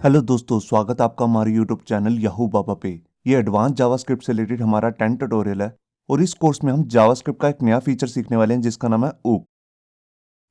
Hello दोस्तों, स्वागत है आपका हमारे यूट्यूब चैनल याहू बाबा पे। ये एडवांस जावास्क्रिप्ट से रिलेटेड हमारा 10 ट्यूटोरियल है और इस कोर्स में हम जावास्क्रिप्ट का एक नया फीचर सीखने वाले हैं जिसका नाम है ऊप।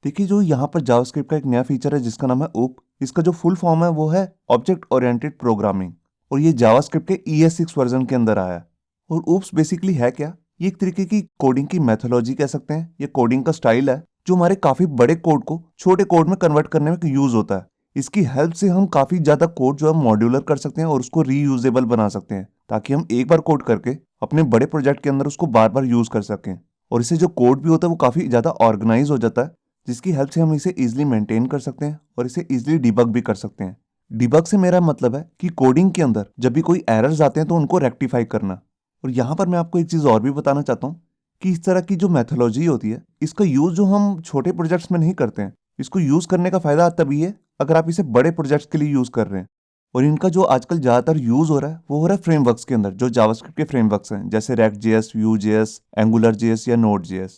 देखिए, जो यहाँ पर जावास्क्रिप्ट का एक नया फीचर है जिसका नाम है ऊप, इसका जो फुल फॉर्म है वो है ऑब्जेक्ट ओरिएंटेड प्रोग्रामिंग और ये जावास्क्रिप्ट के ES6 वर्जन के अंदर आया है। और ऊप्स बेसिकली है क्या? ये एक तरीके की कोडिंग की मेथोलॉजी कह सकते हैं। ये कोडिंग का स्टाइल है जो हमारे काफी बड़े कोड को छोटे कोड में कन्वर्ट करने में यूज होता है। इसकी हेल्प से हम काफी ज्यादा कोड जो है मॉड्यूलर कर सकते हैं और उसको रीयूजेबल बना सकते हैं ताकि हम एक बार कोड करके अपने बड़े प्रोजेक्ट के अंदर उसको बार बार यूज कर सकें। और इससे जो कोड भी होता है वो काफी ज्यादा ऑर्गेनाइज हो जाता है, जिसकी हेल्प से हम इसे इजीली मेंटेन कर सकते हैं और इसे इजीली डिबग भी कर सकते हैं। डिबग से मेरा मतलब है कि कोडिंग के अंदर जब भी कोई एरर्स आते हैं तो उनको रेक्टिफाई करना। और यहाँ पर मैं आपको एक चीज और भी बताना चाहता हूँ कि इस तरह की जो मेथोलॉजी होती है इसका यूज जो हम छोटे प्रोजेक्ट्स में नहीं करते हैं, इसको यूज करने का फायदा तभी है अगर आप इसे बड़े प्रोजेक्ट्स के लिए यूज कर रहे हैं। और इनका जो आजकल ज्यादातर यूज हो रहा है वो हो रहा है फ्रेमवर्क्स के अंदर, जो जावास्क्रिप्ट के फ्रेमवर्क्स हैं जैसे React.js, Vue.js, AngularJS या Node.js।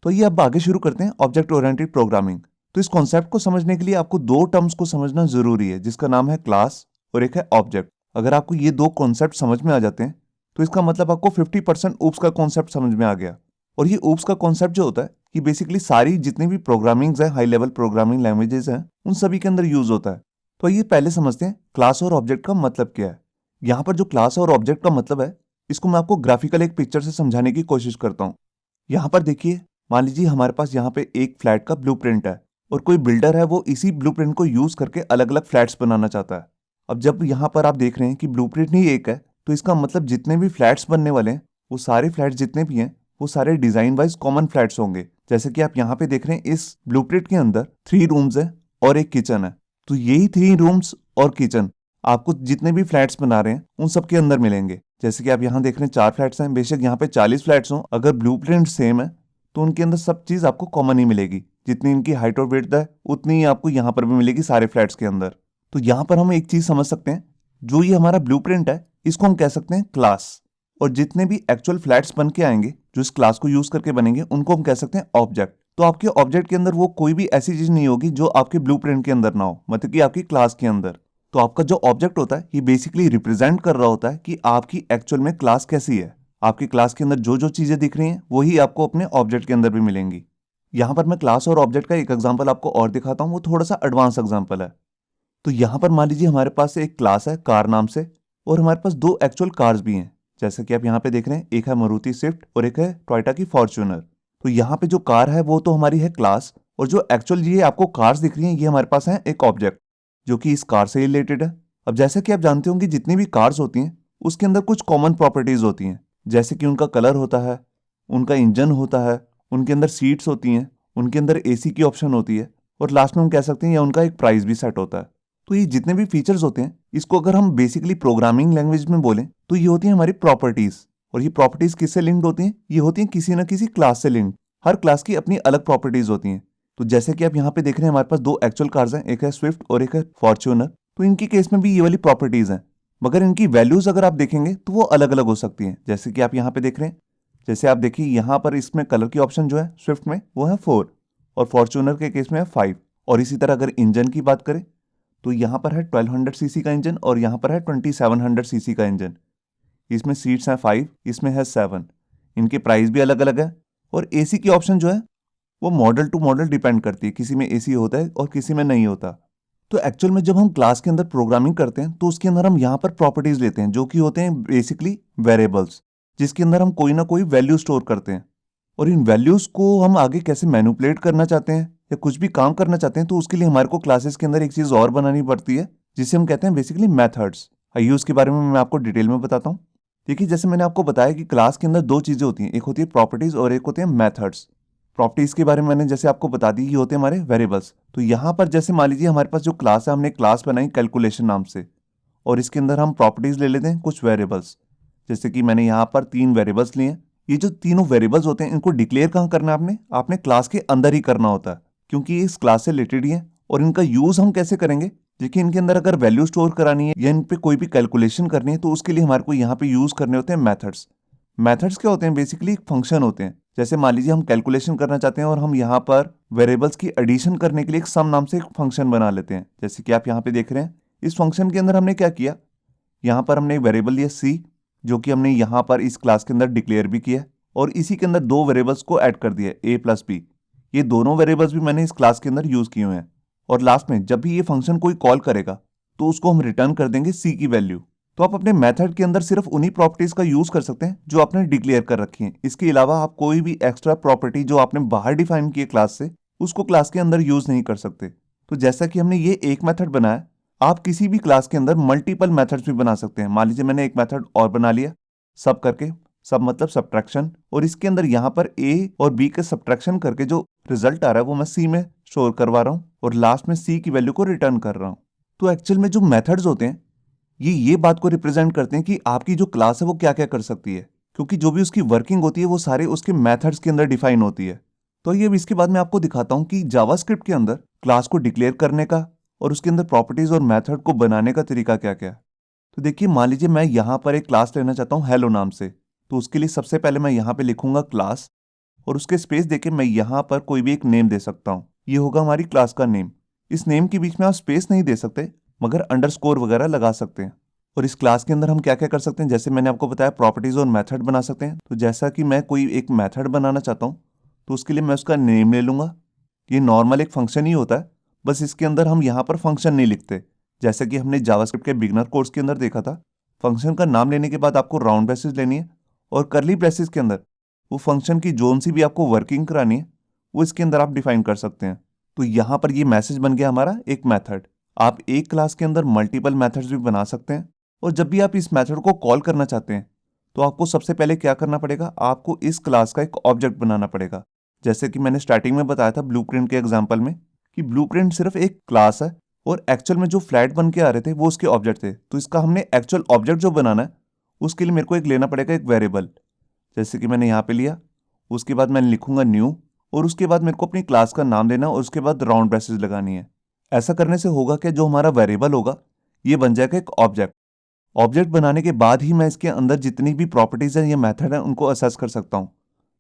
तो ये अब आगे शुरू करते हैं ऑब्जेक्ट ओरिएंटेड प्रोग्रामिंग। तो इस कॉन्सेप्ट को समझने के लिए आपको दो टर्म्स को समझना जरूरी है जिसका नाम है क्लास और एक है ऑब्जेक्ट। अगर आपको ये दो कॉन्सेप्ट समझ में आ जाते हैं तो इसका मतलब आपको 50% ऊप्स का कॉन्सेप्ट समझ में आ गया। और ये ऊप्स का कॉन्सेप्ट जो होता है कि बेसिकली सारी जितनी भी प्रोग्रामिंग्स हैं, हाई लेवल प्रोग्रामिंग लैंग्वेजेस हैं, उन सभी के अंदर यूज होता है। तो ये पहले समझते हैं क्लास और ऑब्जेक्ट का मतलब क्या है। यहाँ पर जो क्लास और ऑब्जेक्ट का मतलब है इसको मैं आपको ग्राफिकल एक पिक्चर से समझाने की कोशिश करता हूँ। यहाँ पर देखिए, मान लीजिए हमारे पास यहाँ पे एक फ्लैट का ब्लूप्रिंट है और कोई बिल्डर है वो इसी ब्लूप्रिंट को यूज करके अलग अलग फ्लैट्स बनाना चाहता है। अब जब यहाँ पर आप देख रहे हैं कि ब्लूप्रिंट ही एक है तो इसका मतलब जितने भी फ्लैट्स बनने वाले हैं वो सारे फ्लैट्स जितने भी हैं वो सारे डिजाइन वाइज कॉमन फ्लैट्स होंगे। जैसे कि आप यहाँ पे देख रहे हैं इस ब्लूप्रिंट के अंदर 3 रूम्स है और एक किचन है। तो यही 3 रूम्स और किचन आपको जितने भी फ्लैट्स बना रहे हैं उन सब के अंदर मिलेंगे। जैसे कि आप यहाँ देख रहे हैं 4 फ्लैट्स हैं, बेशक यहाँ पे 40 फ्लैट्स हों, अगर ब्लूप्रिंट सेम है तो उनके अंदर सब चीज आपको कॉमन ही मिलेगी। जितनी इनकी हाइट और विड्थ है उतनी ही आपको यहाँ पर भी मिलेगी सारे फ्लैट्स के अंदर। तो यहाँ पर हम एक चीज समझ सकते हैं, जो ये हमारा ब्लूप्रिंट है इसको हम कह सकते हैं क्लास, और जितने भी एक्चुअल फ्लैट्स बन के आएंगे जो इस क्लास को यूज करके बनेंगे उनको हम कह सकते हैं ऑब्जेक्ट। तो आपके ऑब्जेक्ट के अंदर वो कोई भी ऐसी चीज नहीं होगी जो आपके ब्लूप्रिंट के अंदर ना हो, मतलब कि आपकी क्लास के अंदर। तो आपका जो ऑब्जेक्ट होता है ये बेसिकली रिप्रेजेंट कर रहा होता है कि आपकी एक्चुअल में क्लास कैसी है। आपकी क्लास के अंदर जो जो चीजें दिख रही हैं वही आपको अपने ऑब्जेक्ट के अंदर भी मिलेंगी। यहाँ पर मैं क्लास और ऑब्जेक्ट का एक एग्जांपल आपको और दिखाता हूँ, वो थोड़ा सा एडवांस एग्जांपल है। तो यहाँ पर मान लीजिए हमारे पास एक क्लास है कार नाम से और हमारे पास 2 एक्चुअल कार्स भी हैं। जैसे कि आप यहाँ पे देख रहे हैं, एक है मारुति स्विफ्ट और एक है टोयोटा की फॉर्च्यूनर। तो यहाँ पे जो कार है वो तो हमारी है क्लास, और जो एक्चुअल ये आपको कार्स दिख रही हैं ये हमारे पास है एक ऑब्जेक्ट जो कि इस कार से रिलेटेड है। अब जैसे कि आप जानते होंगे जितनी भी कार्स होती हैं उसके अंदर कुछ कॉमन प्रॉपर्टीज होती हैं, जैसे कि उनका कलर होता है, उनका इंजन होता है, उनके अंदर सीट्स होती हैं, उनके अंदर AC की ऑप्शन होती है, और लास्ट में हम कह सकते हैं या उनका एक प्राइस भी सेट होता है। तो ये जितने भी फीचर्स होते हैं इसको अगर हम बेसिकली प्रोग्रामिंग लैंग्वेज में बोलें तो ये होती हैं हमारी प्रॉपर्टीज। और ये प्रॉपर्टीज किससे लिंक्ड होती हैं? ये होती हैं किसी ना किसी क्लास से लिंक्ड। हर क्लास की अपनी अलग प्रॉपर्टीज होती हैं। तो जैसे कि आप यहाँ पे देख रहे हैं हमारे पास 2 एक्चुअल कार्स हैं, एक है स्विफ्ट और एक है फॉर्च्यूनर। तो इनकी केस में भी ये वाली प्रॉपर्टीज हैं, मगर इनकी वैल्यूज अगर आप देखेंगे तो वो अलग अलग हो सकती हैं। जैसे कि आप यहाँ पे देख रहे हैं, जैसे आप देखिए यहाँ पर इसमें कलर की ऑप्शन जो है स्विफ्ट में वो है 4 और फॉर्च्यूनर के केस में है 5। और इसी तरह अगर इंजन की बात करें तो यहाँ पर है 1200 सीसी का इंजन और यहाँ पर है 2700 सीसी का इंजन। इसमें सीट्स हैं 5, इसमें है 7। इनके प्राइस भी अलग अलग है। और AC की ऑप्शन जो है वो मॉडल टू मॉडल डिपेंड करती है, किसी में AC होता है और किसी में नहीं होता। तो एक्चुअल में जब हम क्लास के अंदर प्रोग्रामिंग करते हैं तो उसके अंदर हम यहाँ पर प्रॉपर्टीज लेते हैं जो कि होते हैं बेसिकली वेरिएबल्स, जिसके अंदर हम कोई ना कोई वैल्यू स्टोर करते हैं। और इन वैल्यूज को हम आगे कैसे मैनिपुलेट करना चाहते हैं या कुछ भी काम करना चाहते हैं तो उसके लिए हमारे को क्लासेस के अंदर एक चीज और बनानी पड़ती है जिसे हम कहते हैं बेसिकली मेथड्स। आइए उसके बारे में मैं आपको डिटेल में बताता हूँ। देखिए, जैसे मैंने आपको बताया कि क्लास के अंदर 2 चीजें होती हैं, एक होती है प्रॉपर्टीज और एक होते हैं मेथड्स। प्रॉपर्टीज के बारे में मैंने जैसे आपको बता दी, ये होते हैं हमारे वेरिएबल्स। तो यहाँ पर जैसे मान लीजिए हमारे पास जो क्लास है, हमने क्लास बनाई कैलकुलेशन नाम से, और इसके अंदर हम प्रॉपर्टीज ले लेते हैं कुछ वेरिएबल्स। जैसे कि मैंने यहाँ पर 3 वेरिएबल्स लिए हैं। ये जो तीनों वेरिएबल्स होते हैं इनको डिक्लेयर कहाँ करना है? आपने क्लास के अंदर ही करना होता है, क्योंकि ये इस क्लास से रिलेटेड ही है। और इनका यूज हम कैसे करेंगे? देखिए, इनके अंदर अगर वैल्यू स्टोर करानी है या इन पे कोई भी कैलकुलेशन करनी है तो उसके लिए हमारे को यहाँ पे यूज करने होते हैं मेथड्स। मेथड्स क्या होते हैं? बेसिकली एक फंक्शन होते हैं। जैसे मान लीजिए हम कैलकुलेशन करना चाहते हैं और हम यहाँ पर वेरिएबल्स की एडिशन करने के लिए एक सम नाम से एक फंक्शन बना लेते हैं। जैसे कि आप यहाँ पे देख रहे हैं, इस फंक्शन के अंदर हमने क्या किया, यहाँ पर हमने एक वेरिएबल लिया सी, जो कि हमने यहाँ पर इस क्लास के अंदर डिक्लेयर भी किया, और इसी के अंदर दो वेरिएबल्स को ऐड कर दिया ए प्लस बी। ये दोनों वेरिएबल्स भी मैंने इस क्लास के अंदर यूज किए हुए हैं। और लास्ट में जब भी ये फंक्शन कोई कॉल करेगा तो उसको हम रिटर्न कर देंगे सी की वैल्यू। तो आप अपने मेथड के अंदर सिर्फ उन्हीं प्रॉपर्टीज का यूज कर सकते हैं जो आपने डिक्लेयर कर रखी हैं। इसके अलावा आप कोई भी एक्स्ट्रा प्रॉपर्टी जो आपने बाहर डिफाइन की है क्लास से, उसको क्लास के अंदर यूज नहीं कर सकते। तो जैसा कि हमने ये एक मेथड बनाया, आप किसी भी क्लास के अंदर मल्टीपल मेथड्स भी बना सकते हैं। मान लीजिए मैंने एक मेथड और बना लिया, सब करके, सब मतलब सब्ट्रैक्शन, और इसके अंदर यहाँ पर ए और बी के सब्ट्रैक्शन करके जो रिजल्ट आ रहा है वो मैं सी में स्टोर करवा रहा हूँ और लास्ट में सी की वैल्यू को रिटर्न कर रहा हूँ। तो एक्चुअल में जो मेथड्स होते हैं ये बात को रिप्रेजेंट करते हैं कि आपकी जो क्लास है वो क्या क्या कर सकती है, क्योंकि जो भी उसकी वर्किंग होती है वो सारे उसके मेथड्स के अंदर डिफाइन होती है। तो ये इसके बाद मैं आपको दिखाता हूँ कि जावास्क्रिप्ट के अंदर क्लास को डिक्लेयर करने का और उसके अंदर प्रॉपर्टीज और मेथड को बनाने का तरीका क्या क्या है। तो देखिए, मान लीजिए मैं यहाँ पर एक क्लास लेना चाहता हूँ हेलो नाम से। तो उसके लिए सबसे पहले मैं यहाँ पे लिखूंगा क्लास, और उसके स्पेस देके मैं यहाँ पर कोई भी एक नेम दे सकता हूँ। ये होगा हमारी क्लास का नेम। इस नेम के बीच में आप स्पेस नहीं दे सकते, मगर अंडरस्कोर वगैरह लगा सकते हैं। और इस क्लास के अंदर हम क्या क्या कर सकते हैं, जैसे मैंने आपको बताया प्रॉपर्टीज और मेथड बना सकते हैं। तो जैसा कि मैं कोई एक मेथड बनाना चाहता हूँ तो उसके लिए मैं उसका नेम ले लूंगा। ये नॉर्मल एक फंक्शन ही होता है, बस इसके अंदर हम यहाँ पर फंक्शन नहीं लिखते। जैसे कि हमने जावास्क्रिप्ट के बिगनर कोर्स के अंदर देखा था, फंक्शन का नाम लेने के बाद आपको राउंड ब्रेसेस लेनी है और करली ब्रेसेस के अंदर वो फंक्शन की जोन सी भी आपको वर्किंग करानी है वो इसके अंदर आप डिफाइन कर सकते हैं। तो यहाँ पर ये मैसेज बन गया हमारा एक मेथड। आप एक क्लास के अंदर मल्टीपल मेथड्स भी बना सकते हैं, और जब भी आप इस मेथड को कॉल करना चाहते हैं तो आपको सबसे पहले क्या करना पड़ेगा, आपको इस क्लास का एक ऑब्जेक्ट बनाना पड़ेगा। जैसे कि मैंने स्टार्टिंग में बताया था ब्लूप्रिंट के एग्जांपल में कि ब्लूप्रिंट सिर्फ एक क्लास है और एक्चुअल में जो फ्लैट बन के आ रहे थे वो उसके ऑब्जेक्ट थे। तो इसका हमने एक्चुअल ऑब्जेक्ट जो बनाना है उसके लिए मेरे को एक लेना पड़ेगा एक वेरिएबल, जैसे कि मैंने यहाँ पे लिया। उसके बाद मैं लिखूंगा न्यू, और उसके बाद मेरे को अपनी क्लास का नाम देना और उसके बाद राउंड ब्रेसेस लगानी है। ऐसा करने से होगा कि जो हमारा वेरिएबल होगा ये बन जाएगा एक ऑब्जेक्ट। ऑब्जेक्ट बनाने के बाद ही मैं इसके अंदर जितनी भी प्रॉपर्टीज हैं या मेथड हैं उनको असेस कर सकता हूँ।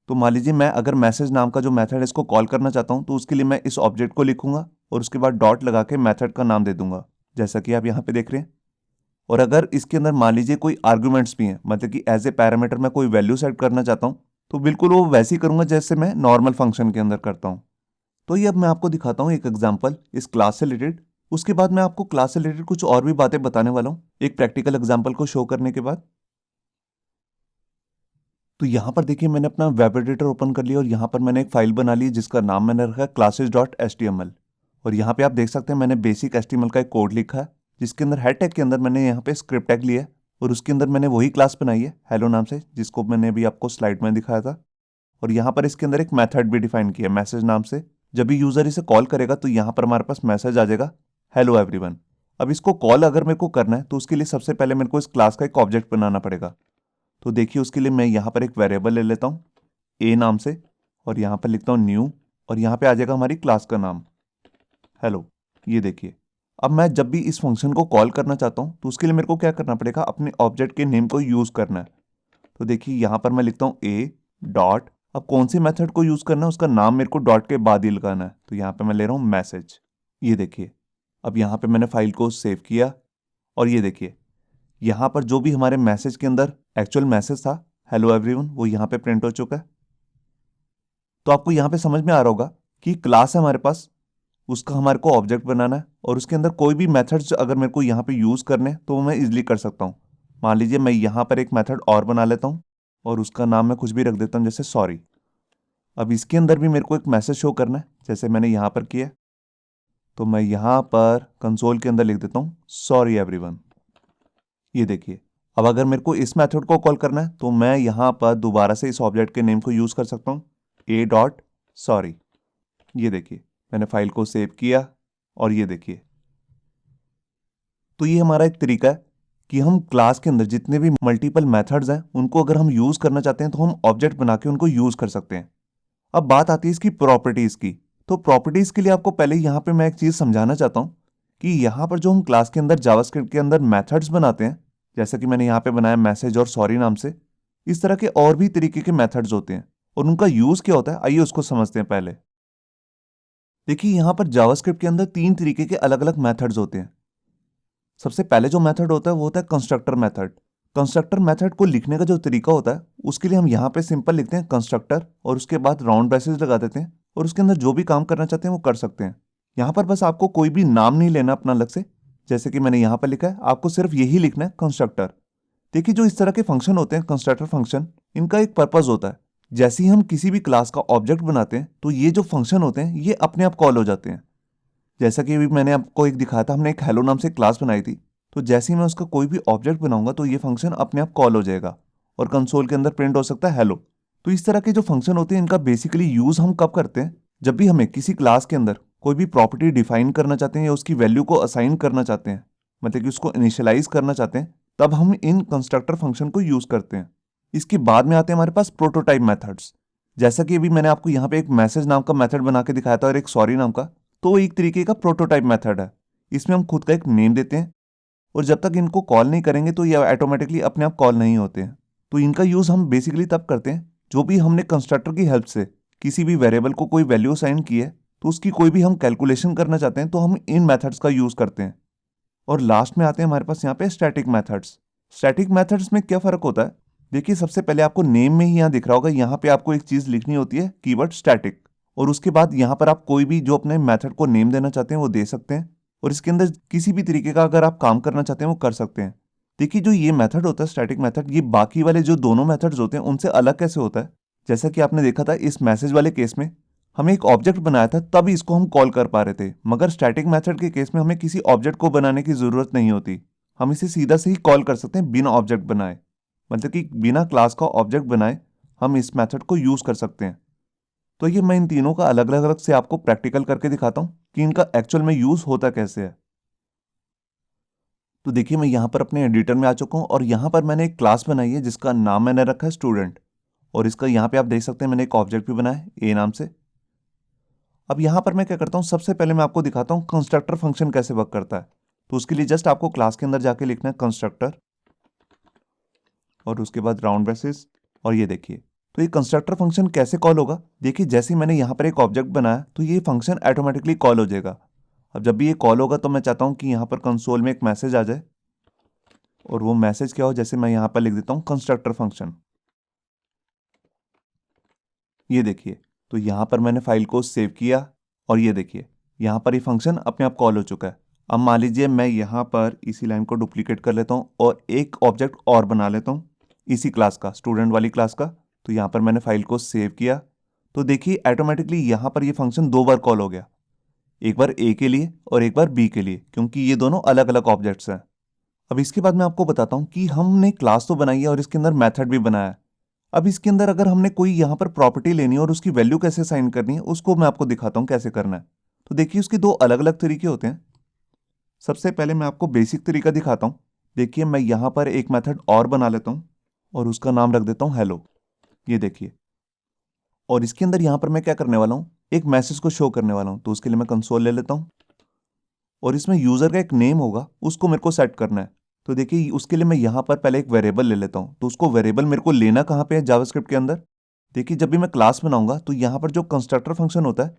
तो मान लीजिए मैं अगर मैसेज नाम का जो मेथड है इसको कॉल करना चाहता हूँ तो उसके लिए मैं इस ऑब्जेक्ट को लिखूंगा और उसके बाद डॉट लगा के मेथड का नाम दे दूंगा, जैसा कि आप यहाँ पे देख रहे हैं। और अगर इसके अंदर मान लीजिए कोई आर्गुमेंट्स भी हैं, मतलब कि एज ए पैरामीटर मैं कोई वैल्यू सेट करना चाहता हूँ, तो बिल्कुल वो वैसे ही करूंगा जैसे मैं नॉर्मल फंक्शन के अंदर करता हूँ। तो ये अब मैं आपको दिखाता हूँ एक एग्जाम्पल इस क्लास से रिलेटेड। उसके बाद मैं आपको क्लास से रिलेटेड कुछ और भी बातें बताने वाला हूँ एक प्रैक्टिकल एग्जाम्पल को शो करने के बाद। तो यहाँ पर देखिए, मैंने अपना वेब एडिटर ओपन कर लिया और यहाँ पर मैंने एक फाइल बना ली जिसका नाम मैंने रखा है classes.html। और यहाँ पे आप देख सकते हैं मैंने बेसिक HTML का एक कोड लिखा है जिसके अंदर हेड टैग के अंदर मैंने यहाँ पे स्क्रिप्ट टैग लिया है और उसके अंदर मैंने वही क्लास बनाई है हेलो नाम से, जिसको मैंने अभी आपको स्लाइड में दिखाया था। और यहाँ पर इसके अंदर एक मेथड भी डिफाइन किया मैसेज नाम से। जब भी यूजर इसे कॉल करेगा तो यहाँ पर हमारे पास मैसेज आ जाएगा हेलो एवरीवन। अब इसको कॉल अगर मेरे को करना है तो उसके लिए सबसे पहले मेरे को इस क्लास का एक ऑब्जेक्ट बनाना पड़ेगा। तो देखिए, उसके लिए मैं यहाँ पर एक वेरिएबल ले लेता हूँ ए नाम से, और यहाँ पर लिखता हूँ न्यू, और यहाँ पे आ जाएगा हमारी क्लास का नाम हेलो। ये देखिए, अब मैं जब भी इस फंक्शन को कॉल करना चाहता हूँ तो उसके लिए मेरे को क्या करना पड़ेगा, अपने ऑब्जेक्ट के नेम को यूज़ करना है। तो देखिए, यहाँ पर मैं लिखता हूँ ए डॉट, अब कौन सी मेथड को यूज़ करना है उसका नाम मेरे को डॉट के बाद ही लगाना है। तो यहाँ पे मैं ले रहा हूँ मैसेज। ये देखिए, अब यहाँ पे मैंने फाइल को सेव किया और ये देखिए यहाँ पर जो भी हमारे मैसेज के अंदर एक्चुअल मैसेज था हेलो एवरीवन वो यहाँ पे प्रिंट हो चुका है। तो आपको यहाँ पे समझ में आ रहा होगा कि क्लास है हमारे पास, उसका हमारे को ऑब्जेक्ट बनाना है और उसके अंदर कोई भी मेथड्स अगर मेरे को यहाँ पे यूज़ करने हैं तो मैं इजीली कर सकता हूँ। मान लीजिए मैं यहाँ पर एक मेथड और बना लेता हूँ और उसका नाम मैं कुछ भी रख देता हूँ, जैसे सॉरी। अब इसके अंदर भी मेरे को एक मैसेज शो करना है जैसे मैंने यहाँ पर किया। तो मैं यहाँ पर कंसोल के अंदर लिख देता हूँ सॉरी एवरीवन। ये देखिए, अब अगर मेरे को इस मेथड को कॉल करना है तो मैं यहाँ पर दोबारा से इस ऑब्जेक्ट के नेम को यूज़ कर सकता हूँ ए डॉट सॉरी। ये देखिए, मैंने फाइल को सेव किया और ये देखिए, तो ये हमारा एक तरीका है कि हम क्लास के अंदर जितने भी मल्टीपल मेथड्स हैं उनको अगर हम यूज़ करना चाहते हैं तो हम ऑब्जेक्ट बना के उनको यूज़ कर सकते हैं। अब बात आती है इसकी प्रॉपर्टीज़ की। तो प्रॉपर्टीज़ के लिए आपको पहले यहाँ पे मैं एक चीज़ समझाना चाहता हूँ कि यहाँ पर जो हम क्लास के अंदर जावास्क्रिप्ट के अंदर मेथड्स बनाते हैं, जैसे कि मैंने यहाँ पे बनाया मैसेज और सॉरी नाम से, इस तरह के और भी तरीके के मेथड्स होते हैं और उनका यूज़ क्या होता है आइए उसको समझते हैं। पहले देखिए, यहाँ पर जावास्क्रिप्ट के अंदर 3 तरीके के अलग अलग मेथड्स होते हैं। सबसे पहले जो मेथड होता है वो होता है कंस्ट्रक्टर मेथड। कंस्ट्रक्टर मेथड को लिखने का जो तरीका होता है उसके लिए हम यहाँ पे सिंपल लिखते हैं कंस्ट्रक्टर और उसके बाद राउंड ब्रेसेस लगा देते हैं और उसके अंदर जो भी काम करना चाहते हैं वो कर सकते हैं। यहाँ पर बस आपको कोई भी नाम नहीं लेना अपना अलग से, जैसे कि मैंने यहाँ पर लिखा है, आपको सिर्फ यही लिखना है कंस्ट्रक्टर। देखिए जो इस तरह के फंक्शन होते हैं कंस्ट्रक्टर फंक्शन, इनका एक पर्पज होता है। जैसे ही हम किसी भी क्लास का ऑब्जेक्ट बनाते हैं तो ये जो फंक्शन होते हैं ये अपने आप कॉल हो जाते हैं। जैसा कि अभी मैंने आपको एक दिखाया था, हमने एक हेलो नाम से क्लास बनाई थी, तो जैसे ही मैं उसका कोई भी ऑब्जेक्ट बनाऊंगा तो ये फंक्शन अपने आप कॉल हो जाएगा और कंसोल के अंदर प्रिंट हो सकता है हेलो। तो इस तरह के जो फंक्शन होते हैं इनका बेसिकली यूज हम कब करते हैं, जब भी हमें किसी क्लास के अंदर कोई भी प्रॉपर्टी डिफाइन करना चाहते हैं या उसकी वैल्यू को असाइन करना चाहते हैं, मतलब कि उसको इनिशियलाइज करना चाहते हैं, तब हम इन कंस्ट्रक्टर फंक्शन को यूज करते हैं। इसके बाद में आते हैं हमारे पास प्रोटोटाइप मेथड्स। जैसा कि अभी मैंने आपको यहाँ पे एक मैसेज नाम का मेथड बना के दिखाया था और एक सॉरी नाम का, तो एक तरीके का प्रोटोटाइप मेथड है। इसमें हम खुद का एक नेम देते हैं और जब तक इनको कॉल नहीं करेंगे तो ये ऑटोमेटिकली अपने आप कॉल नहीं होते हैं। तो इनका यूज हम बेसिकली तब करते हैं जो भी हमने कंस्ट्रक्टर की हेल्प से किसी भी वेरिएबल को कोई वैल्यू असाइन की है तो उसकी कोई भी हम कैलकुलेशन करना चाहते हैं तो हम इन मेथड्स का यूज करते हैं। और लास्ट में आते हैं हमारे पास यहाँ पे स्टैटिक मेथड्स। स्टैटिक मेथड्स में क्या फर्क होता है, देखिए सबसे पहले आपको नेम में ही यहाँ दिख रहा होगा, यहाँ पे आपको एक चीज लिखनी होती है कीवर्ड स्टैटिक, और उसके बाद यहाँ पर आप कोई भी जो अपने मेथड को नेम देना चाहते हैं वो दे सकते हैं और इसके अंदर किसी भी तरीके का अगर आप काम करना चाहते हैं वो कर सकते हैं। देखिए जो ये मेथड होता है स्टैटिक मेथड, ये बाकी वाले जो दोनों मेथड्स होते हैं उनसे अलग कैसे होता है। जैसा कि आपने देखा था इस मैसेज वाले केस में हमें एक ऑब्जेक्ट बनाया था तब इसको हम कॉल कर पा रहे थे, मगर स्टैटिक मेथड के केस में हमें किसी ऑब्जेक्ट को बनाने की जरूरत नहीं होती, हम इसे सीधा से ही कॉल कर सकते हैं बिना ऑब्जेक्ट बनाए, मतलब कि बिना क्लास का ऑब्जेक्ट बनाए हम इस मेथड को यूज कर सकते हैं। तो ये मैं इन तीनों का अलग अलग से आपको प्रैक्टिकल करके दिखाता हूं कि इनका एक्चुअल में यूज होता कैसे है। तो देखिए मैं यहाँ पर अपने एडिटर में आ चुका हूँ और यहाँ पर मैंने एक क्लास बनाई है जिसका नाम मैंने रखा है स्टूडेंट, और इसका यहाँ पे आप देख सकते हैं मैंने एक ऑब्जेक्ट भी बनाया है ए नाम से। अब यहाँ पर मैं क्या करता हूँ, सबसे पहले मैं आपको दिखाता हूँ कंस्ट्रक्टर फंक्शन कैसे वर्क करता है। तो उसके लिए जस्ट आपको क्लास के अंदर जाके लिखना है कंस्ट्रक्टर और उसके बाद राउंड ब्रेसेस, और ये देखिए तो ये कंस्ट्रक्टर फंक्शन कैसे कॉल होगा। देखिए जैसे ही मैंने यहाँ पर एक ऑब्जेक्ट बनाया तो ये फंक्शन ऑटोमेटिकली कॉल हो जाएगा। अब जब भी ये कॉल होगा तो मैं चाहता हूँ कि यहाँ पर कंसोल में एक मैसेज आ जाए, और वो मैसेज क्या हो, जैसे मैं यहाँ पर लिख देता हूँ कंस्ट्रक्टर फंक्शन। ये देखिए तो यहाँ पर मैंने फाइल को सेव किया और ये देखिए यहाँ पर ये फंक्शन अपने आप कॉल हो चुका है। अब मान लीजिए मैं यहाँ पर इसी लाइन को डुप्लीकेट कर लेता हूँ और एक ऑब्जेक्ट और बना लेता हूँ इसी क्लास का, स्टूडेंट वाली क्लास का। तो यहाँ पर मैंने फाइल को सेव किया तो देखिए ऑटोमेटिकली यहाँ पर ये फंक्शन दो बार कॉल हो गया, एक बार ए के लिए और एक बार बी के लिए, क्योंकि ये दोनों अलग अलग ऑब्जेक्ट्स हैं। अब इसके बाद मैं आपको बताता हूँ कि हमने क्लास तो बनाई है और इसके अंदर मेथड भी बनाया है। अब इसके अंदर अगर हमने कोई यहाँ पर प्रॉपर्टी लेनी है और उसकी वैल्यू कैसे साइन करनी है उसको मैं आपको दिखाता हूँ कैसे करना है। तो देखिए उसके दो अलग अलग तरीके होते हैं। सबसे पहले मैं आपको बेसिक तरीका दिखाता हूँ। देखिए मैं यहाँ पर एक मेथड और बना लेता हूँ और उसका नाम रख देता हूँ हेलो। ये देखिए, और इसके अंदर यहाँ पर मैं क्या करने वाला हूँ, एक मैसेज को शो करने वाला हूँ। तो उसके लिए मैं कंसोल ले लेता हूँ और इसमें यूजर का एक नेम होगा उसको मेरे को सेट करना है। तो देखिए उसके लिए मैं यहाँ पर पहले एक वेरिएबल ले लेता हूँ। तो उसको वेरिएबल मेरे को लेना कहाँ पे है, जावास्क्रिप्ट के अंदर। देखिए जब भी मैं क्लास बनाऊंगा तो यहाँ पर जो कंस्ट्रक्टर फंक्शन होता है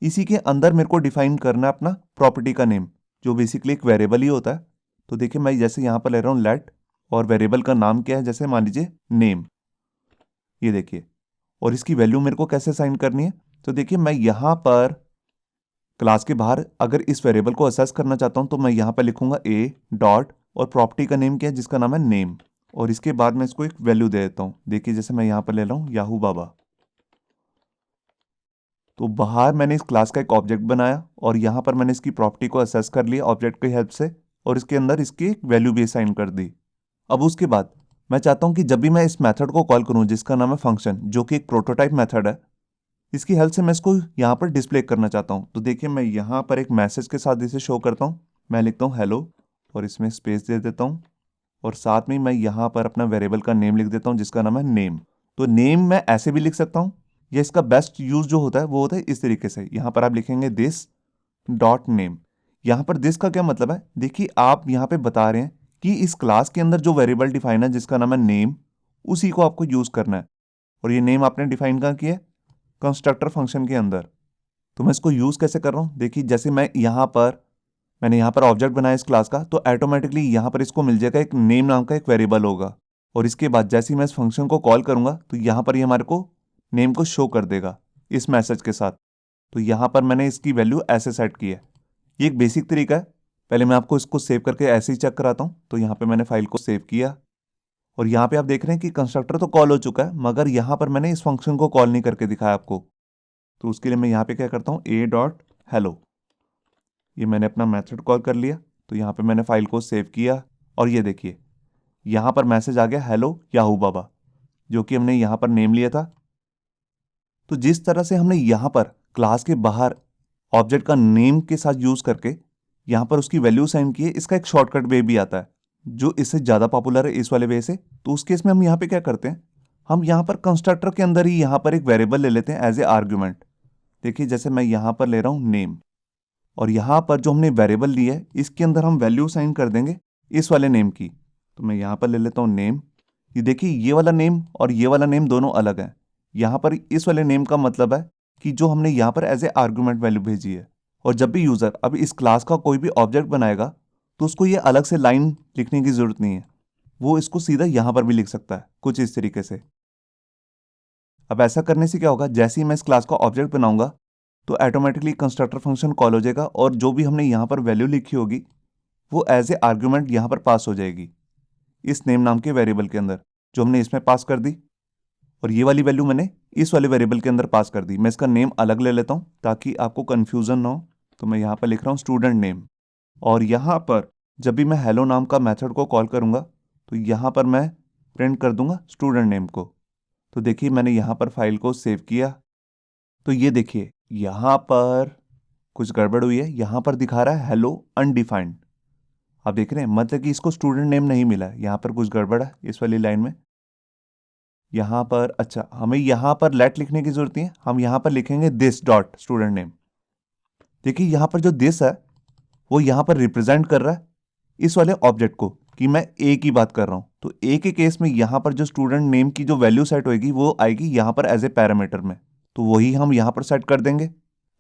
इसी के अंदर मेरे को डिफाइन करना है अपना प्रॉपर्टी का नेम, जो बेसिकली एक वेरिएबल ही होता है। तो देखिए मैं जैसे यहाँ पर ले रहा हूँ लेट, और वेरिएबल का नाम क्या है, जैसे मान लीजिए नेम। ये देखिए, और इसकी वैल्यू मेरे को कैसे साइन करनी है। तो देखिए मैं यहाँ पर क्लास के बाहर अगर इस वेरिएबल को असेस करना चाहता हूँ तो मैं यहाँ पर लिखूंगा ए डॉट और प्रॉपर्टी का नेम क्या है जिसका नाम है नेम, और इसके बाद मैं इसको एक वैल्यू दे देता हूँ। देखिए जैसे मैं यहाँ पर ले रहा हूँ याहू बाबा। तो बाहर मैंने इस क्लास का एक ऑब्जेक्ट बनाया और यहाँ पर मैंने इसकी प्रॉपर्टी को असेस कर लिया ऑब्जेक्ट की हेल्प से, और इसके अंदर इसकी एक वैल्यू भी असाइन कर दी। अब उसके बाद मैं चाहता हूँ कि जब भी मैं इस मेथड को कॉल करूँ जिसका नाम है फंक्शन, जो कि एक प्रोटोटाइप मेथड है, इसकी हेल्प से मैं इसको यहाँ पर डिस्प्ले करना चाहता हूँ। तो देखिए मैं यहाँ पर एक मैसेज के साथ इसे शो करता हूँ। मैं लिखता हूँ हेलो और इसमें स्पेस दे देता हूँ और साथ में मैं यहाँ पर अपना वेरिएबल का नेम लिख देता हूँ जिसका नाम है नेम। तो नेम मैं ऐसे भी लिख सकता हूँ, या इसका बेस्ट यूज जो होता है वो होता है इस तरीके से। यहाँ पर आप लिखेंगे दिस डॉट नेम। यहाँ पर दिस का क्या मतलब है, देखिए आप यहाँ पे बता रहे हैं कि इस क्लास के अंदर जो वेरिएबल डिफाइन है जिसका नाम है नेम, उसी को आपको यूज करना है। और ये नेम आपने डिफाइन कहाँ किया है, कंस्ट्रक्टर फंक्शन के अंदर। तो मैं इसको यूज कैसे कर रहा हूँ, देखिए जैसे मैं यहाँ पर मैंने यहाँ पर ऑब्जेक्ट बनाया इस क्लास का, तो ऑटोमेटिकली यहाँ पर इसको मिल जाएगा एक नेम नाम का एक वेरिएबल होगा, और इसके बाद जैसे ही मैं इस फंक्शन को कॉल करूँगा तो यहाँ पर ये हमारे को नेम को शो कर देगा इस मैसेज के साथ। तो यहाँ पर मैंने इसकी वैल्यू ऐसे सेट की है। ये एक बेसिक तरीका है। पहले मैं आपको इसको सेव करके ऐसे ही चेक कराता हूँ। तो यहाँ पे मैंने फाइल को सेव किया और यहाँ पे आप देख रहे हैं कि कंस्ट्रक्टर तो कॉल हो चुका है, मगर यहाँ पर मैंने इस फंक्शन को कॉल नहीं करके दिखाया आपको। तो उसके लिए मैं यहाँ पे क्या करता हूँ, a.hello, ये मैंने अपना मेथड कॉल कर लिया। तो यहाँ पे मैंने फाइल को सेव किया और ये देखिए यहाँ पर मैसेज आ गया हेलो याहू बाबा, जो कि हमने यहाँ पर नेम लिया था। तो जिस तरह से हमने यहाँ पर क्लास के बाहर ऑब्जेक्ट का नेम के साथ यूज करके यहाँ पर उसकी वैल्यू साइन की है, इसका एक शॉर्टकट वे भी आता है जो इससे ज़्यादा पॉपुलर है इस वाले वे से। तो उस केस में हम यहाँ पे क्या करते हैं, हम यहाँ पर कंस्ट्रक्टर के अंदर ही यहाँ पर एक वेरिएबल ले लेते हैं एज ए आर्ग्यूमेंट। देखिए जैसे मैं यहाँ पर ले रहा हूँ नेम, और यहाँ पर जो हमने वेरिएबल ली है इसके अंदर हम वैल्यू साइन कर देंगे इस वाले नेम की। तो मैं यहाँ पर ले लेता हूँ नेम। ये देखिए ये वाला नेम और ये वाला नेम दोनों अलग हैं। यहाँ पर इस वाले नेम का मतलब है कि जो हमने यहाँ पर एज ए आर्गूमेंट वैल्यू भेजी है, और जब भी यूज़र अब इस क्लास का कोई भी ऑब्जेक्ट बनाएगा तो उसको ये अलग से लाइन लिखने की ज़रूरत नहीं है, वो इसको सीधा यहाँ पर भी लिख सकता है कुछ इस तरीके से। अब ऐसा करने से क्या होगा, जैसे ही मैं इस क्लास का ऑब्जेक्ट बनाऊंगा तो ऑटोमेटिकली कंस्ट्रक्टर फंक्शन कॉल हो जाएगा और जो भी हमने यहाँ पर वैल्यू लिखी होगी वो एज ए आर्ग्यूमेंट यहाँ पर पास हो जाएगी इस नेम नाम के वेरिएबल के अंदर, जो हमने इसमें पास कर दी। और ये वाली वैल्यू मैंने इस वाले वेरिएबल के अंदर पास कर दी। मैं इसका नेम अलग ले लेता हूँ ताकि आपको कन्फ्यूज़न ना हो। तो मैं यहाँ पर लिख रहा हूँ स्टूडेंट नेम, और यहाँ पर जब भी मैं हेलो नाम का मेथड को कॉल करूँगा तो यहाँ पर मैं प्रिंट कर दूंगा स्टूडेंट नेम को। तो देखिए मैंने यहाँ पर फाइल को सेव किया, तो ये देखिए यहाँ पर कुछ गड़बड़ हुई है, यहाँ पर दिखा रहा है हेलो अनडिफाइंड। आप देख रहे हैं मतलब कि इसको स्टूडेंट नेम नहीं मिला है, यहाँ पर कुछ गड़बड़ है इस वाली लाइन में। यहाँ पर अच्छा हमें यहाँ पर लेट लिखने की जरूरत नहीं है, हम यहाँ पर लिखेंगे दिस डॉट स्टूडेंट नेम। देखिए यहाँ पर जो दिस है वो यहाँ पर रिप्रेजेंट कर रहा है इस वाले ऑब्जेक्ट को कि मैं ए की बात कर रहा हूँ। तो ए के केस में यहाँ पर जो स्टूडेंट नेम की जो वैल्यू सेट होगी वो आएगी यहाँ पर एज ए पैरामीटर में, तो वही हम यहाँ पर सेट कर देंगे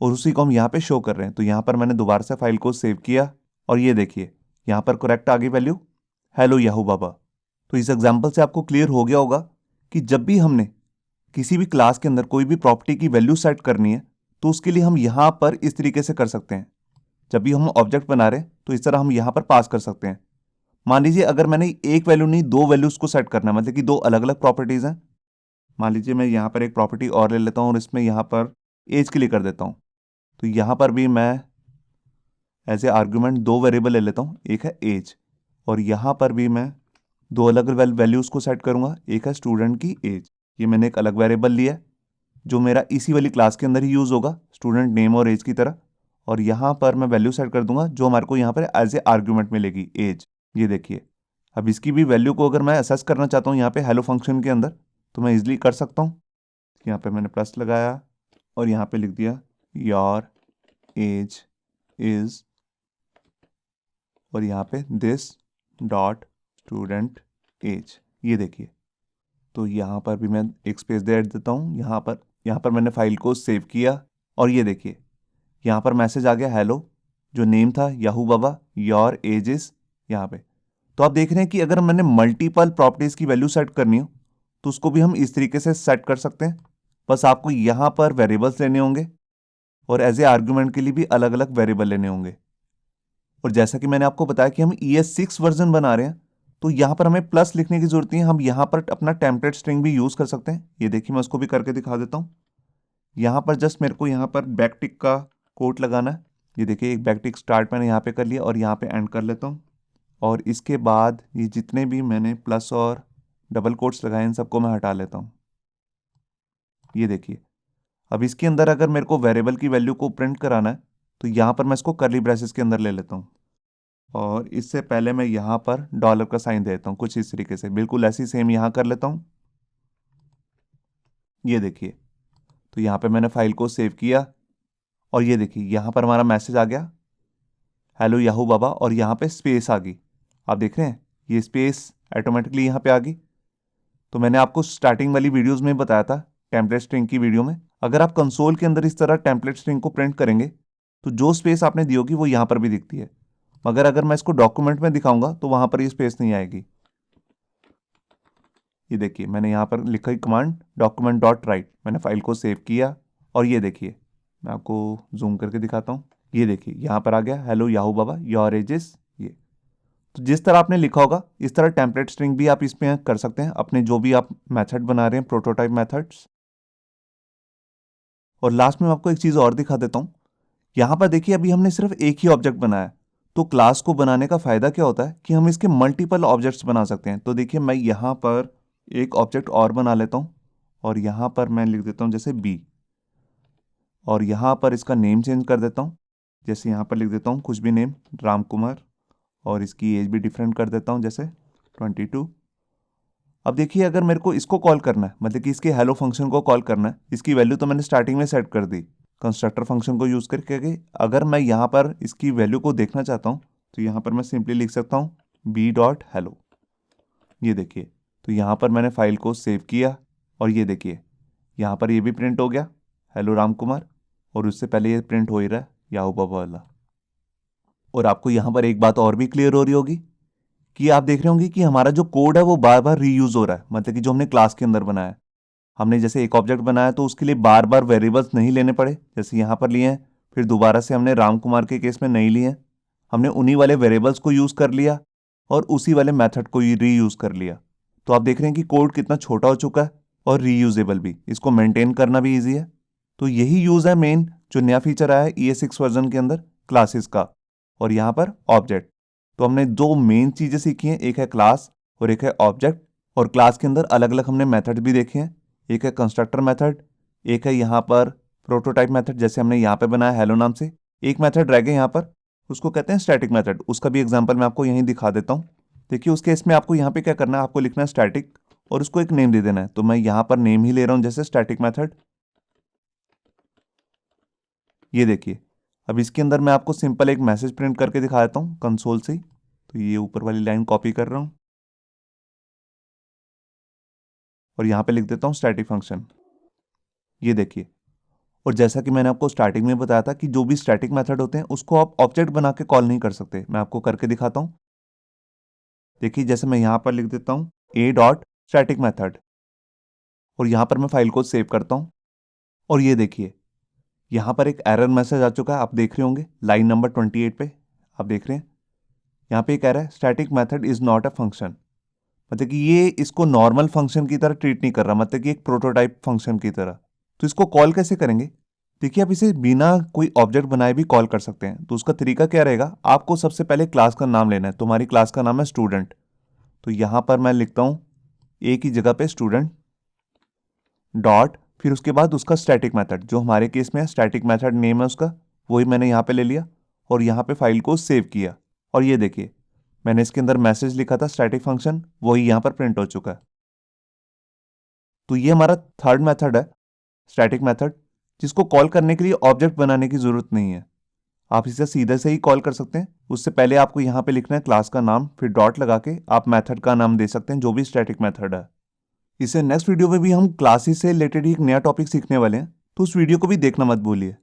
और उसी को हम यहाँ पे शो कर रहे हैं। तो यहाँ पर मैंने दोबारा से फाइल को सेव किया और ये देखिए यहाँ पर करेक्ट आ गई वैल्यू हेलो याहू बाबा। तो इस एग्जाम्पल से आपको क्लियर हो गया होगा कि जब भी हमने किसी भी क्लास के अंदर कोई भी प्रॉपर्टी की वैल्यू सेट करनी है तो उसके लिए हम यहाँ पर इस तरीके से कर सकते हैं। जब भी हम ऑब्जेक्ट बना रहे हैं तो इस तरह हम यहाँ पर पास कर सकते हैं। मान लीजिए अगर मैंने एक वैल्यू नहीं दो वैल्यूज को सेट करना है, मतलब कि दो अलग अलग प्रॉपर्टीज हैं। मान लीजिए मैं यहाँ पर एक प्रॉपर्टी और ले लेता हूँ और इसमें यहाँ पर एज के लिए कर देता हूँ। तो यहाँ पर भी मैं एज ए आर्ग्यूमेंट दो वेरिएबल ले लेता हूँ, एक है एज और यहाँ पर भी मैं दो अलग वैल्यूज़ को सेट करूँगा, एक है स्टूडेंट की एज। ये मैंने एक अलग वेरिएबल लिया है जो मेरा इसी वाली क्लास के अंदर ही यूज़ होगा स्टूडेंट नेम और एज की तरह, और यहाँ पर मैं वैल्यू सेट कर दूंगा जो हमारे को यहाँ पर एज ए आर्ग्यूमेंट मिलेगी एज। ये देखिए अब इसकी भी वैल्यू को अगर मैं असेस करना चाहता हूँ यहाँ पे हेलो फंक्शन के अंदर तो मैं इजीली कर सकता हूँ। यहाँ पे मैंने प्लस लगाया और यहाँ पे लिख दिया योर एज इज, और यहाँ पे दिस डॉट स्टूडेंट एज। ये देखिए तो यहाँ पर भी मैं एक स्पेस दे देता हूँ। यहाँ पर मैंने फाइल को सेव किया और ये देखिए यहाँ पर मैसेज आ गया हेलो, जो नेम था Yahoo Baba, your age is यहाँ पे। तो आप देख रहे हैं कि अगर मैंने मल्टीपल प्रॉपर्टीज की वैल्यू सेट करनी हो तो उसको भी हम इस तरीके से सेट कर सकते हैं। बस आपको यहाँ पर वेरिएबल्स लेने होंगे और एज ए आर्ग्यूमेंट के लिए भी अलग अलग वेरिएबल लेने होंगे। और जैसा कि मैंने आपको बताया कि हम ES6 वर्जन बना रहे हैं तो यहाँ पर हमें प्लस लिखने की जरूरत नहीं है, हम यहाँ पर अपना टेम्पलेट स्ट्रिंग भी यूज़ कर सकते हैं। ये देखिए मैं उसको भी करके दिखा देता हूँ। यहाँ पर जस्ट मेरे को यहाँ पर बैकटिक का कोट लगाना है। ये देखिए एक बैकटिक स्टार्ट मैंने यहाँ पे कर लिया और यहाँ पे एंड कर लेता हूँ, और इसके बाद ये जितने भी मैंने प्लस और डबल कोट्स लगाए इन सबको मैं हटा लेता हूँ। ये देखिए अब इसके अंदर अगर मेरे को वेरिएबल की वैल्यू को प्रिंट कराना है तो यहाँ पर मैं इसको कर्ली ब्रेसेस के अंदर ले लेता हूँ और इससे पहले मैं यहाँ पर डॉलर का साइन देता हूँ कुछ इस तरीके से, बिल्कुल ऐसी सेम यहाँ कर लेता हूँ। ये देखिए तो यहाँ पे मैंने फाइल को सेव किया और ये देखिए यहाँ पर हमारा मैसेज आ गया हेलो याहू बाबा और यहाँ पे स्पेस आ गई। आप देख रहे हैं ये स्पेस ऑटोमेटिकली यहाँ पे आ गई। तो मैंने आपको स्टार्टिंग वाली वीडियोस में बताया था टेम्पलेट स्ट्रिंग की वीडियो में, अगर आप कंसोल के अंदर इस तरह टेम्पलेट स्ट्रिंग को प्रिंट करेंगे तो जो स्पेस आपने दी होगी वो यहाँ पर भी दिखती है। मगर अगर मैं इसको डॉक्यूमेंट में दिखाऊंगा तो वहां पर ये स्पेस नहीं आएगी। ये देखिए मैंने यहाँ पर लिखा ही कमांड डॉक्यूमेंट डॉट राइट, मैंने फाइल को सेव किया और ये देखिए मैं आपको जूम करके दिखाता हूँ। ये देखिए यहाँ पर आ गया hello Yahoo Baba your age is ये। तो जिस तरह आपने लिखा होगा इस तरह टेम्पलेट स्ट्रिंग भी आप इसमें कर सकते हैं अपने जो भी आप मेथड बना रहे हैं, प्रोटोटाइप मेथड्स। और लास्ट में आपको एक चीज़ और दिखा देता हूँ। यहाँ पर देखिए अभी हमने सिर्फ एक ही ऑब्जेक्ट बनाया, तो क्लास को बनाने का फ़ायदा क्या होता है कि हम इसके मल्टीपल ऑब्जेक्ट्स बना सकते हैं। तो देखिए मैं यहाँ पर एक ऑब्जेक्ट और बना लेता हूँ और यहाँ पर मैं लिख देता हूँ जैसे बी, और यहाँ पर इसका नेम चेंज कर देता हूँ। जैसे यहाँ पर लिख देता हूँ कुछ भी नेम राम कुमार, और इसकी एज भी डिफरेंट कर देता हूँ जैसे 22। अब देखिए अगर मेरे को इसको कॉल करना है, मतलब कि इसके हेलो फंक्शन को कॉल करना है, इसकी वैल्यू तो मैंने स्टार्टिंग में सेट कर दी कंस्ट्रक्टर फंक्शन को यूज़ करके। अगर मैं यहाँ पर इसकी वैल्यू को देखना चाहता हूँ तो यहाँ पर मैं सिंपली लिख सकता हूँ बी डॉट हेलो। ये देखिए तो यहाँ पर मैंने फाइल को सेव किया और ये देखिए यहाँ पर ये भी प्रिंट हो गया हेलो राम कुमार, और उससे पहले ये प्रिंट हो ही रहा है याहू बाबा वाला। और आपको यहाँ पर एक बात और भी क्लियर हो रही होगी कि आप देख रहे होंगे कि हमारा जो कोड है वो बार बार रीयूज हो रहा है, मतलब कि जो हमने क्लास के अंदर बनाया है। हमने जैसे एक ऑब्जेक्ट बनाया तो उसके लिए बार बार वेरिएबल्स नहीं लेने पड़े, जैसे यहाँ पर लिए हैं, फिर दोबारा से हमने राम कुमार के केस में नहीं लिए हैं, हमने उन्हीं वाले वेरिएबल्स को यूज़ कर लिया और उसी वाले मेथड को रीयूज कर लिया। तो आप देख रहे हैं कि कोड कितना छोटा हो चुका है और रीयूजेबल भी, इसको मेंटेन करना भी ईजी है। तो यही यूज़ है मेन जो नया फीचर आया है ES6 वर्जन के अंदर क्लासेस का, और यहाँ पर ऑब्जेक्ट। तो हमने दो मेन चीज़ें सीखी हैं, एक है क्लास और एक है ऑब्जेक्ट। और क्लास के अंदर अलग अलग हमने मेथड भी देखे हैं, एक है कंस्ट्रक्टर मेथड, एक है यहाँ पर प्रोटोटाइप मेथड जैसे हमने यहाँ पे बनाया हेलो नाम से। एक मेथड रह गया यहाँ पर, उसको कहते हैं स्टैटिक मेथड, उसका भी एग्जांपल मैं आपको यहीं दिखा देता हूँ। देखिए उसके इसमें आपको यहाँ पे क्या करना है, आपको लिखना है स्टैटिक और उसको एक नेम दे देना है। तो मैं यहाँ पर नेम ही ले रहा हूँ जैसे स्टैटिक मेथड। ये देखिए अब इसके अंदर मैं आपको सिंपल एक मैसेज प्रिंट करके दिखा देता हूँ कंसोल से ही। तो ये ऊपर वाली लाइन कॉपी कर रहा हूँ और यहाँ पे लिख देता हूँ स्टैटिक फंक्शन। ये देखिए, और जैसा कि मैंने आपको स्टार्टिंग में बताया था कि जो भी स्टैटिक मेथड होते हैं उसको आप ऑब्जेक्ट बना के कॉल नहीं कर सकते। मैं आपको करके दिखाता हूँ। देखिए जैसे मैं यहाँ पर लिख देता हूँ a डॉट स्टैटिक मेथड और यहाँ पर मैं फाइल को सेव करता हूँ। और ये देखिए यहाँ पर एक एरर मैसेज आ चुका है, आप देख रहे होंगे लाइन नंबर 28 पे आप देख रहे हैं यहाँ पे कह रहा है static method is not a function, मतलब कि ये इसको नॉर्मल फंक्शन की तरह ट्रीट नहीं कर रहा, मतलब कि एक प्रोटोटाइप फंक्शन की तरह। तो इसको कॉल कैसे करेंगे? देखिए आप इसे बिना कोई ऑब्जेक्ट बनाए भी कॉल कर सकते हैं। तो उसका तरीका क्या रहेगा, आपको सबसे पहले क्लास का नाम लेना है। तुम्हारी क्लास का नाम है स्टूडेंट, तो यहाँ पर मैं लिखता हूँ एक ही जगह पे स्टूडेंट डॉट, फिर उसके बाद उसका स्टैटिक मेथड जो हमारे केस में है स्टैटिक मेथड नेम है उसका, वही मैंने यहाँ पे ले लिया और यहाँ पे फाइल को सेव किया। और ये देखिए मैंने इसके अंदर मैसेज लिखा था स्टैटिक फंक्शन, वही यहाँ पर प्रिंट हो चुका है। तो ये हमारा थर्ड मेथड है स्टैटिक मेथड, जिसको कॉल करने के लिए ऑब्जेक्ट बनाने की जरूरत नहीं है, आप इसे सीधे से ही कॉल कर सकते हैं। उससे पहले आपको यहाँ पे लिखना है क्लास का नाम, फिर डॉट लगा के आप मेथड का नाम दे सकते हैं जो भी स्टैटिक मेथड है। इसे नेक्स्ट वीडियो में भी हम क्लासेस से रिलेटेड एक नया टॉपिक सीखने वाले हैं, तो उस वीडियो को भी देखना मत भूलिए।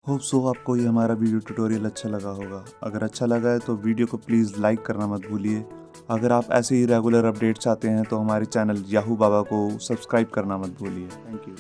होप सो आपको ये हमारा वीडियो ट्यूटोरियल अच्छा लगा होगा। अगर अच्छा लगा है तो वीडियो को प्लीज़ लाइक करना मत भूलिए। अगर आप ऐसे ही रेगुलर अपडेट चाहते हैं तो हमारे चैनल याहू बाबा को सब्सक्राइब करना मत भूलिए। Thank you.